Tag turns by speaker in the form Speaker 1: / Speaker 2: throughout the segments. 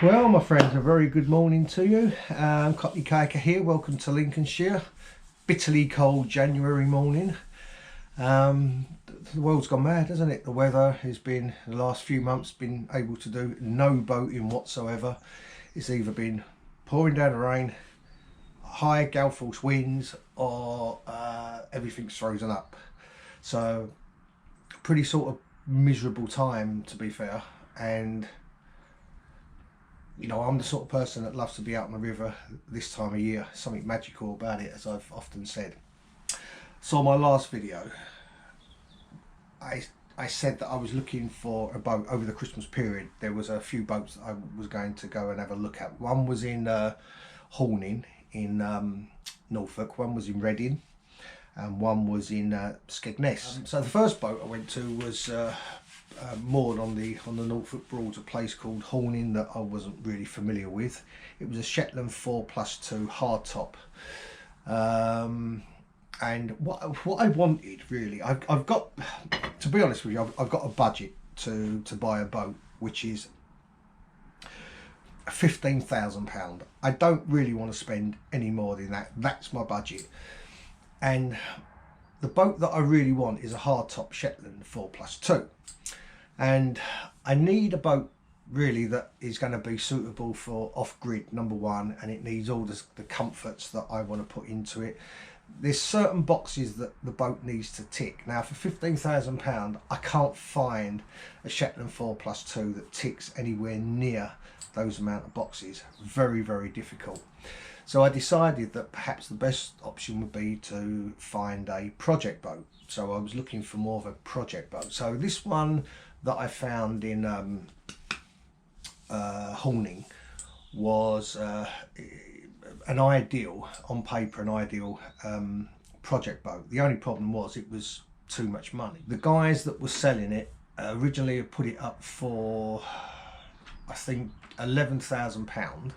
Speaker 1: Well, my friends, a very good morning to you. Cockney Kiker here. Welcome to Lincolnshire. Bitterly cold January morning. The world's gone mad, hasn't it? The weather has been, the last few months, been able to do no boating whatsoever. It's either been pouring down the rain, high gale force winds, or everything's frozen up. So, pretty sort of miserable time, to be fair. And you know, I'm the sort of person that loves to be out on the river this time of year. Something magical about it, as I've often said. So my last video, I said that I was looking for a boat over the Christmas period. There was a few boats that I was going to go and have a look at. One was in Horning in Norfolk, one was in Reading, and one was in Skegness. So the first boat I went to was moored on the Norfolk Broads, a place called Horning that I wasn't really familiar with. It was a Shetland 4+2 hardtop, and what I wanted really, I've got, to be honest with you, I've got a budget to buy a boat which is £15,000. I don't really want to spend any more than that. That's my budget. And the boat that I really want is a hardtop Shetland 4+2. And I need a boat really that is going to be suitable for off-grid, number one, and it needs all the comforts that I want to put into it. There's certain boxes that the boat needs to tick. Now for £15,000 I can't find a Shetland 4+2 that ticks anywhere near those amount of boxes. Very, very difficult. So I decided that perhaps the best option would be to find a project boat. So I was looking for more of a project boat. So this one that I found in Horning was an ideal, on paper, an ideal project boat. The only problem was it was too much money. The guys that were selling it originally put it up for, I think, £11,000,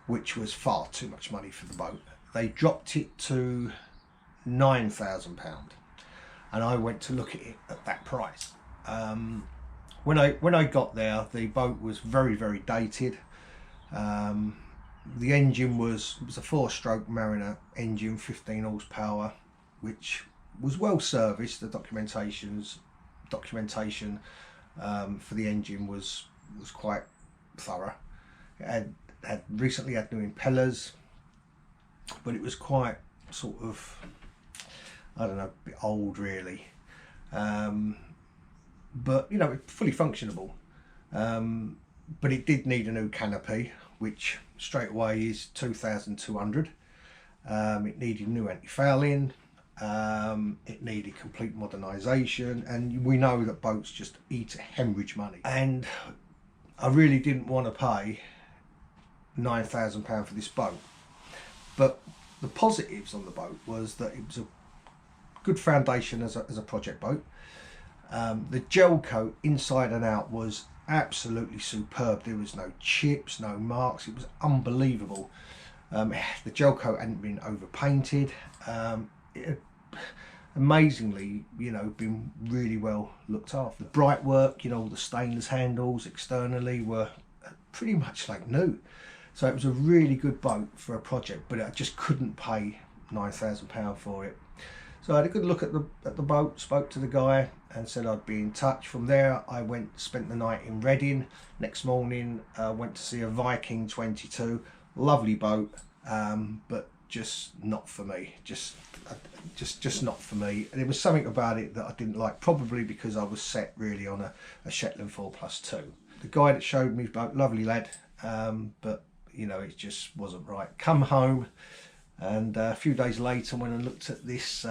Speaker 1: which was far too much money for the boat. They dropped it to £9,000, and I went to look at it at that price. When I got there, the boat was very, very dated. The engine was a 4-stroke Mariner engine, 15 horsepower, which was well serviced. The documentation for the engine was quite thorough. It had recently had new impellers, but it was quite sort of, I don't know, a bit old really. But you know, fully functionable. But it did need a new canopy, which straight away is 2,200. It needed new anti-fouling. It needed complete modernisation, and we know that boats just eat hemorrhage money. And I really didn't want to pay £9,000 for this boat. But the positives on the boat was that it was a good foundation as a project boat. The gel coat inside and out was absolutely superb. There was no chips, no marks. It was unbelievable. The gel coat hadn't been overpainted. It had, amazingly, you know, been really well looked after. The bright work, you know, all the stainless handles externally were pretty much like new. So it was a really good boat for a project, but I just couldn't pay £9,000 for it. So I had a good look at the boat, spoke to the guy and said I'd be in touch. From there I spent the night in Reading. Next morning went to see a Viking 22, lovely boat, but just not for me, just not for me. And there was something about it that I didn't like, probably because I was set really on a Shetland 4+2. The guy that showed me his boat, lovely lad, but you know, it just wasn't right. Come home, and a few days later when I looked at this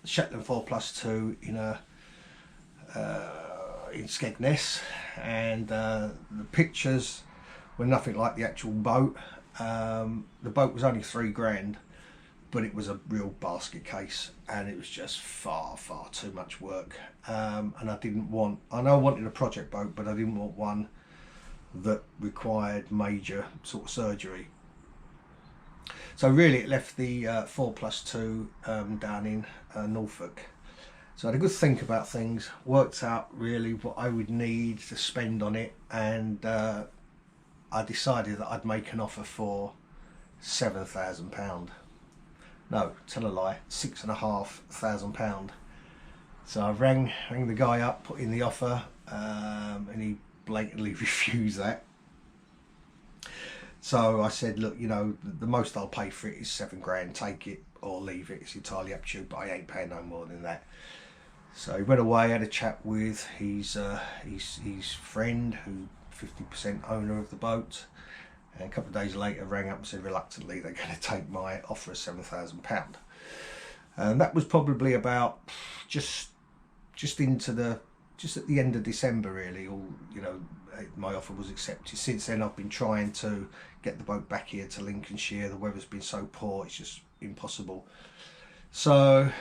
Speaker 1: Shetland 4+2 in Skegness, and the pictures were nothing like the actual boat. The boat was only £3,000, but it was a real basket case, and it was just far too much work. And I know I wanted a project boat, but I didn't want one that required major sort of surgery. So really it left the 4+2 down in Norfolk, So I had a good think about things, worked out really what I would need to spend on it, and I decided that I'd make an offer for £7,000. No, tell a lie, £6,500. So I rang the guy up, put in the offer, and he blatantly refused that. So I said, look, you know, the most I'll pay for it is £7,000. Take it or leave it. It's entirely up to you, but I ain't paying no more than that. So he went away, had a chat with his friend, who 50% owner of the boat, and a couple of days later rang up and said reluctantly they're going to take my offer of £7,000. And that was probably about just at the end of December, really. All, you know, my offer was accepted. Since then I've been trying to get the boat back here to Lincolnshire. The weather's been so poor, it's just impossible. So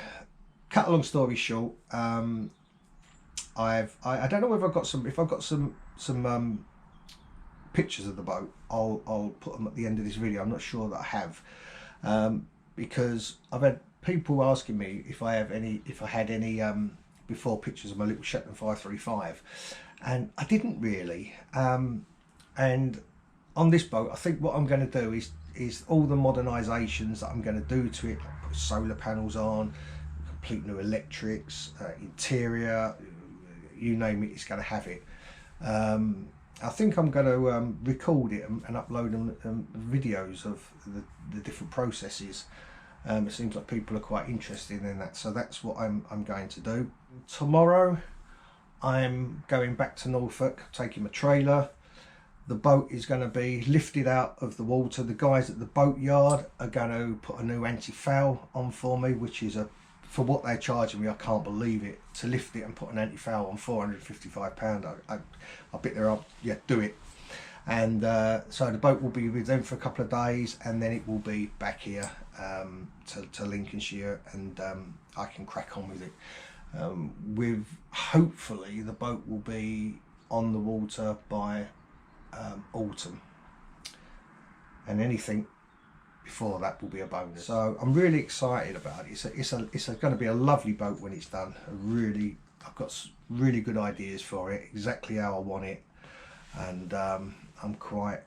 Speaker 1: cut a long story short, I don't know whether if I've got some pictures of the boat, I'll put them at the end of this video. I'm not sure that I have, because I've had people asking me if I had any before pictures of my little Shetland 535, and I didn't really. And on this boat, I think what I'm going to do is all the modernisations that I'm going to do to it, like put solar panels on, complete new electrics, interior, you name it, it's going to have it. I think I'm going to record it and upload videos of the different processes. It seems like people are quite interested in that, so that's what I'm going to do. Tomorrow I'm going back to Norfolk, taking my trailer. The boat is going to be lifted out of the water. The guys at the boat yard are going to put a new anti-foul on for me, which is for what they're charging me, I can't believe it, to lift it and put an anti-foul on £455. I bet they'll do it. And so the boat will be with them for a couple of days, and then it will be back here to Lincolnshire, and I can crack on with it. With hopefully the boat will be on the water by autumn, and anything before that will be a bonus. So I'm really excited about it. It's going to be a lovely boat when it's done. I've got really good ideas for it, exactly how I want it, and I'm quite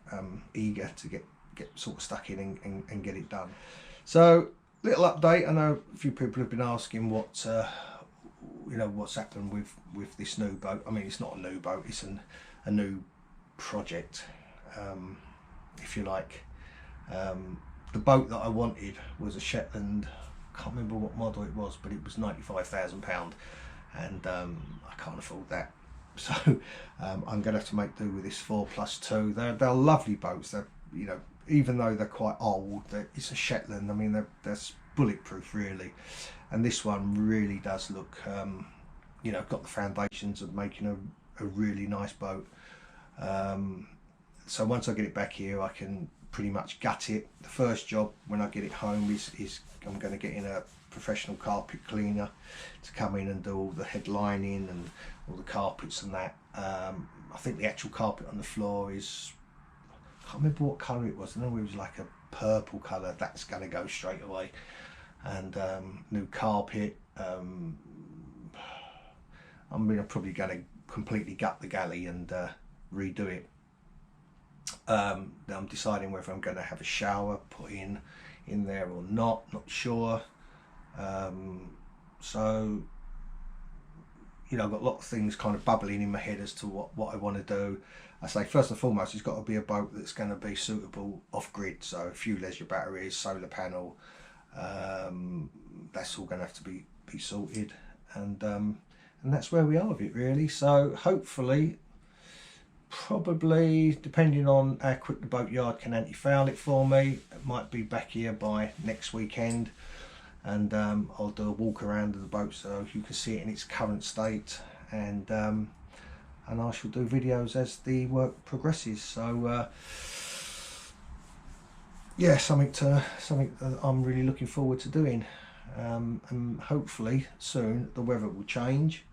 Speaker 1: eager to get sort of stuck in and get it done. So little update. I know a few people have been asking what what's happened with this new boat. I mean, it's not a new boat, it's a new project, if you like. The boat that I wanted was a Shetland, I can't remember what model it was, but it was £95,000, and I can't afford that. So I'm going to have to make do with this 4+2. They're lovely boats. They're, you know, even though they're quite old, it's a Shetland. I mean, they're bulletproof really, and this one really does look, got the foundations of making a really nice boat. So once I get it back here, I can pretty much gut it. The first job when I get it home is I'm going to get in a professional carpet cleaner to come in and do all the headlining and all the carpets and that. I think the actual carpet on the floor is, I can't remember what colour it was. I know it was like a purple colour. That's going to go straight away. And new carpet. I'm probably going to completely gut the galley and redo it. I'm deciding whether I'm going to have a shower put in there or not sure. So I've got a lot of things kind of bubbling in my head as to what I want to do. I say first and foremost, it's got to be a boat that's going to be suitable off-grid, so a few leisure batteries, solar panel, that's all going to have to be sorted, and that's where we are with it really. So hopefully, probably depending on how quick the boat yard can anti-foul it for me, it might be back here by next weekend, and I'll do a walk around of the boat so you can see it in its current state, and I shall do videos as the work progresses. So yeah, something that I'm really looking forward to doing, and hopefully soon the weather will change.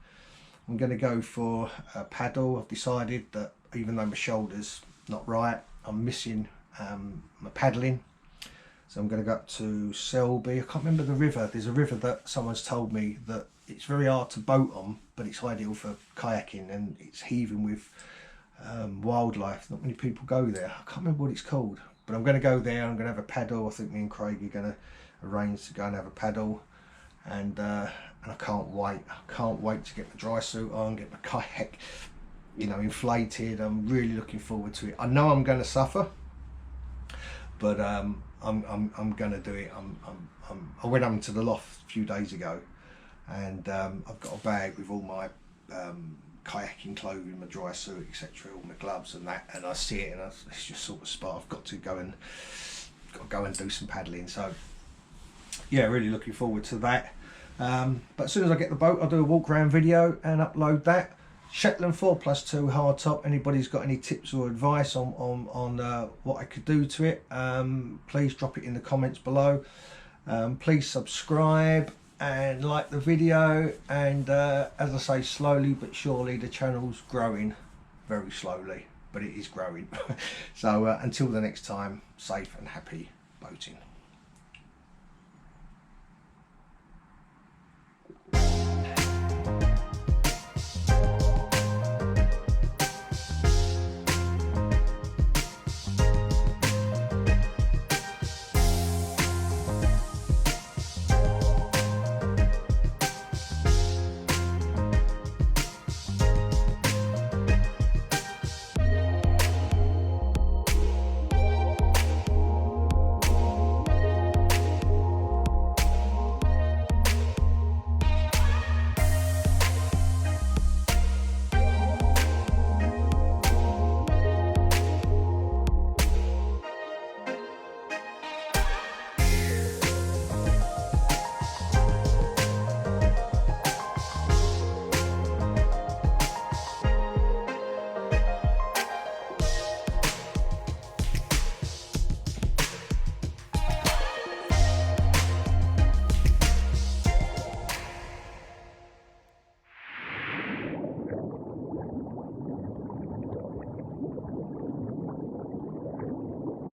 Speaker 1: I'm going to go for a paddle. I've decided that even though my shoulder's not right, I'm missing my paddling. So I'm going to go up to Selby. I can't remember the river. There's a river that someone's told me that it's very hard to boat on, but it's ideal for kayaking, and it's heaving with wildlife. Not many people go there. I can't remember what it's called, but I'm going to go there. I'm going to have a paddle. I think me and Craig are going to arrange to go and have a paddle, and I can't wait. I can't wait to get my dry suit on, get my kayak, you know, inflated. I'm really looking forward to it. I know I'm going to suffer, but I'm going to do it. I went up to the loft a few days ago, and I've got a bag with all my kayaking clothing, my dry suit, etc., all my gloves and that, and I see it, and it's just sort of spot. I've got to go and do some paddling. So yeah, really looking forward to that. But as soon as I get the boat, I'll do a walk around video and upload that. Shetland 4+2 hardtop. Anybody's got any tips or advice on what I could do to it, please drop it in the comments below. Please subscribe and like the video, and as I say, slowly but surely the channel's growing, very slowly, but it is growing. So until the next time, safe and happy boating.